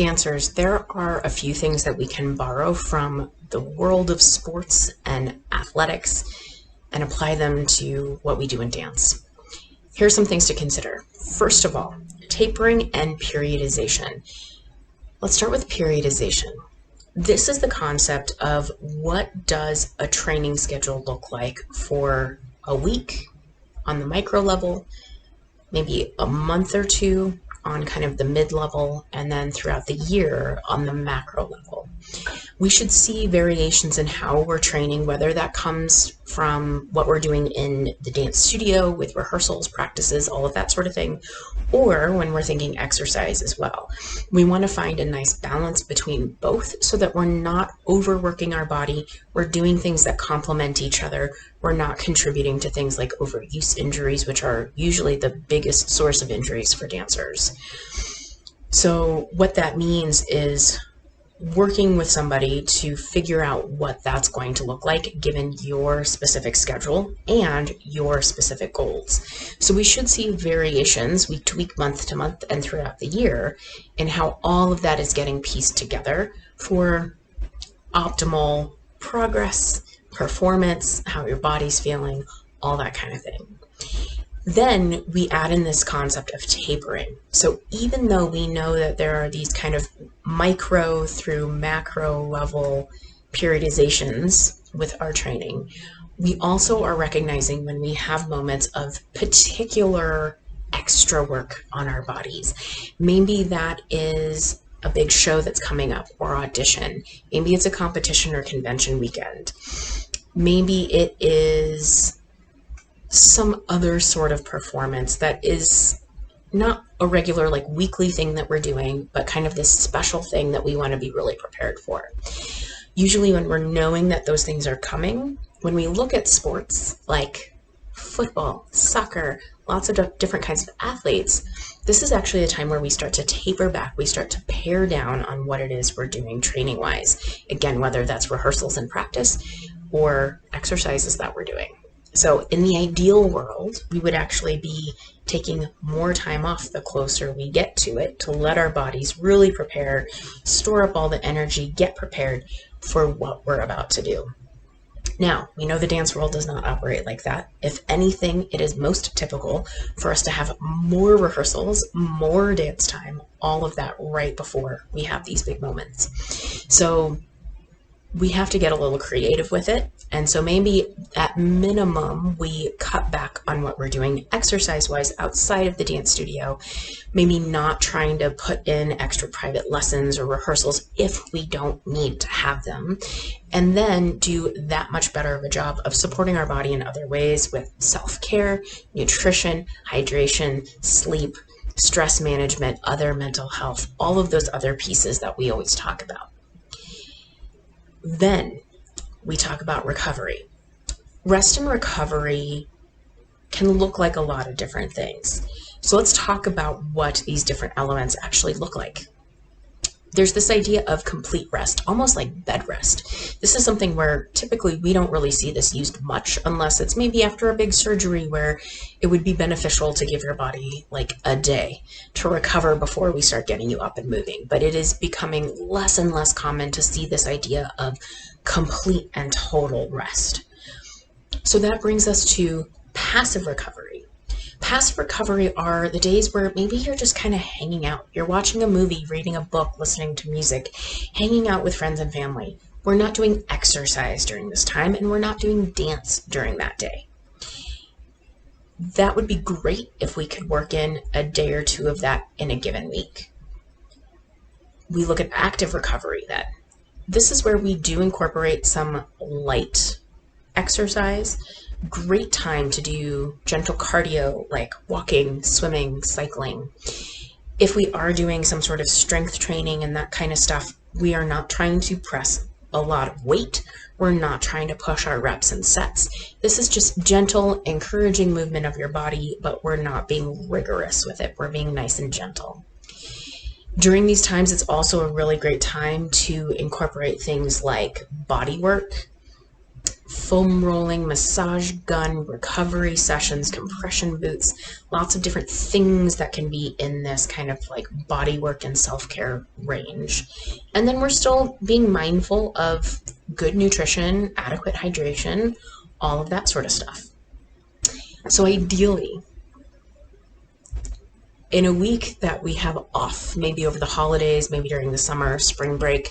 Dancers, there are a few things that we can borrow from the world of sports and athletics and apply them to what we do in dance. Here's some things to consider. First of all, tapering and periodization. Let's start with periodization. This is the concept of what does a training schedule look like for a week on the micro level, maybe a month or two on kind of the mid-level, and then throughout the year on the macro level. We should see variations in how we're training, whether that comes from what we're doing in the dance studio with rehearsals, practices, all of that sort of thing, or when we're thinking exercise as well. We want to find a nice balance between both so that we're not overworking our body, we're doing things that complement each other, we're not contributing to things like overuse injuries, which are usually the biggest source of injuries for dancers. So what that means is working with somebody to figure out what that's going to look like given your specific schedule and your specific goals. So we should see variations week to week, month to month, and throughout the year in how all of that is getting pieced together for optimal progress, performance, how your body's feeling, all that kind of thing. Then we add in this concept of tapering. So even though we know that there are these kind of micro through macro level periodizations with our training, we also are recognizing when we have moments of particular extra work on our bodies. Maybe that is a big show that's coming up or audition. Maybe it's a competition or convention weekend. Maybe it is some other sort of performance that is not a regular like weekly thing that we're doing, but kind of this special thing that we want to be really prepared for. Usually when we're knowing that those things are coming, when we look at sports like football, soccer, lots of different kinds of athletes, this is actually a time where we start to taper back. We start to pare down on what it is we're doing training wise. Again, whether that's rehearsals and practice or exercises that we're doing. So in the ideal world, we would actually be taking more time off the closer we get to it to let our bodies really prepare, store up all the energy, get prepared for what we're about to do. Now, we know the dance world does not operate like that. If anything, it is most typical for us to have more rehearsals, more dance time, all of that right before we have these big moments. So we have to get a little creative with it. And so maybe at minimum, we cut back on what we're doing exercise-wise outside of the dance studio, maybe not trying to put in extra private lessons or rehearsals if we don't need to have them, and then do that much better of a job of supporting our body in other ways with self-care, nutrition, hydration, sleep, stress management, other mental health, all of those other pieces that we always talk about. Then we talk about recovery. Rest and recovery can look like a lot of different things. So let's talk about what these different elements actually look like. There's this idea of complete rest, almost like bed rest. This is something where typically we don't really see this used much unless it's maybe after a big surgery where it would be beneficial to give your body like a day to recover before we start getting you up and moving. But it is becoming less and less common to see this idea of complete and total rest. So that brings us to passive recovery. Passive recovery are the days where maybe you're just kind of hanging out. You're watching a movie, reading a book, listening to music, hanging out with friends and family. We're not doing exercise during this time, and we're not doing dance during that day. That would be great if we could work in a day or two of that in a given week. We look at active recovery then. This is where we do incorporate some light exercise. Great time to do gentle cardio like walking, swimming, cycling. If we are doing some sort of strength training and that kind of stuff, we are not trying to press a lot of weight. We're not trying to push our reps and sets. This is just gentle, encouraging movement of your body, but we're not being rigorous with it. We're being nice and gentle. During these times, it's also a really great time to incorporate things like body work, foam rolling, massage gun, recovery sessions, compression boots, lots of different things that can be in this kind of like body work and self-care range. And then we're still being mindful of good nutrition, adequate hydration, all of that sort of stuff. So ideally, in a week that we have off, maybe over the holidays, maybe during the summer, spring break,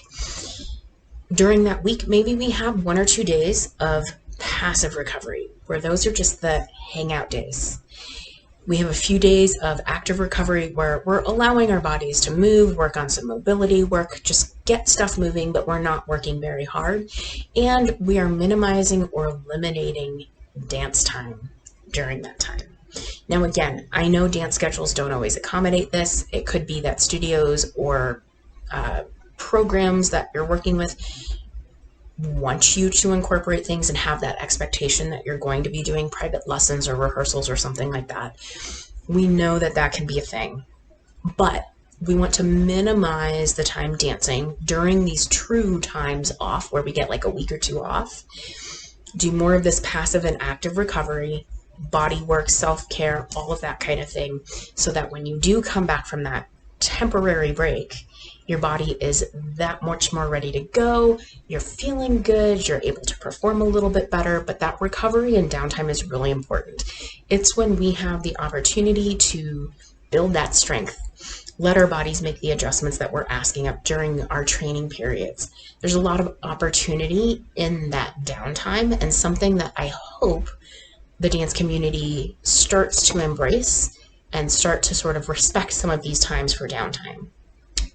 during that week, maybe we have 1 or 2 days of passive recovery, where those are just the hangout days. We have a few days of active recovery where we're allowing our bodies to move, work on some mobility work, just get stuff moving, but we're not working very hard. And we are minimizing or eliminating dance time during that time. Now, again, I know dance schedules don't always accommodate this. It could be that studios or programs that you're working with want you to incorporate things and have that expectation that you're going to be doing private lessons or rehearsals or something like that. We know that that can be a thing, but we want to minimize the time dancing during these true times off where we get like a week or 2 off. Do more of this passive and active recovery, body work, self-care, all of that kind of thing, so that when you do come back from that temporary break, your body is that much more ready to go, you're feeling good, you're able to perform a little bit better, but that recovery and downtime is really important. It's when we have the opportunity to build that strength, let our bodies make the adjustments that we're asking of during our training periods. There's a lot of opportunity in that downtime, and something that I hope the dance community starts to embrace and start to sort of respect some of these times for downtime.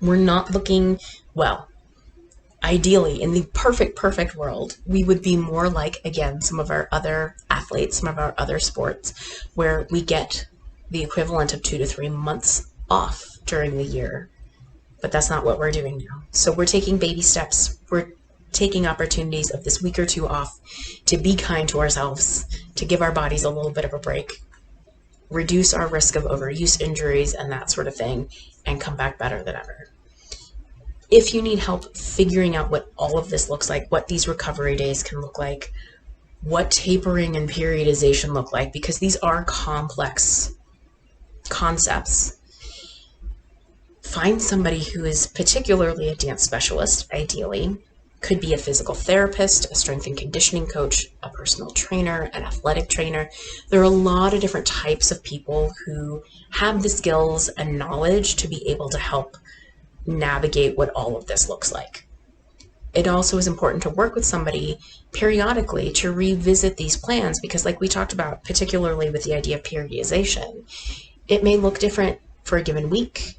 We're not looking, well, ideally, in the perfect world, we would be more like, again, some of our other athletes, some of our other sports, where we get the equivalent of 2 to 3 months off during the year. But that's not what we're doing now. So we're taking baby steps. We're taking opportunities of this week or 2 off to be kind to ourselves, to give our bodies a little bit of a break, reduce our risk of overuse injuries and that sort of thing, and come back better than ever. If you need help figuring out what all of this looks like, what these recovery days can look like, what tapering and periodization look like, because these are complex concepts, find somebody who is particularly a dance specialist, ideally. Could be a physical therapist, a strength and conditioning coach, a personal trainer, an athletic trainer. There are a lot of different types of people who have the skills and knowledge to be able to help navigate what all of this looks like. It also is important to work with somebody periodically to revisit these plans, because like we talked about, particularly with the idea of periodization, it may look different for a given week,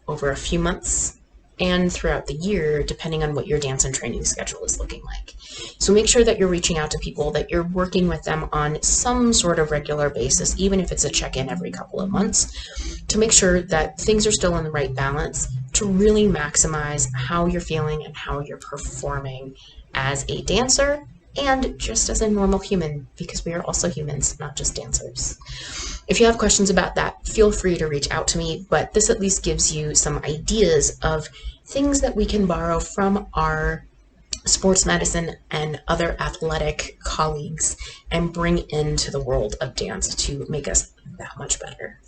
over a few months, and throughout the year, depending on what your dance and training schedule is looking like. So make sure that you're reaching out to people, that you're working with them on some sort of regular basis, even if it's a check-in every couple of months, to make sure that things are still in the right balance, to really maximize how you're feeling and how you're performing as a dancer and just as a normal human, because we are also humans, not just dancers. If you have questions about that, feel free to reach out to me, but this at least gives you some ideas of things that we can borrow from our sports medicine and other athletic colleagues and bring into the world of dance to make us that much better.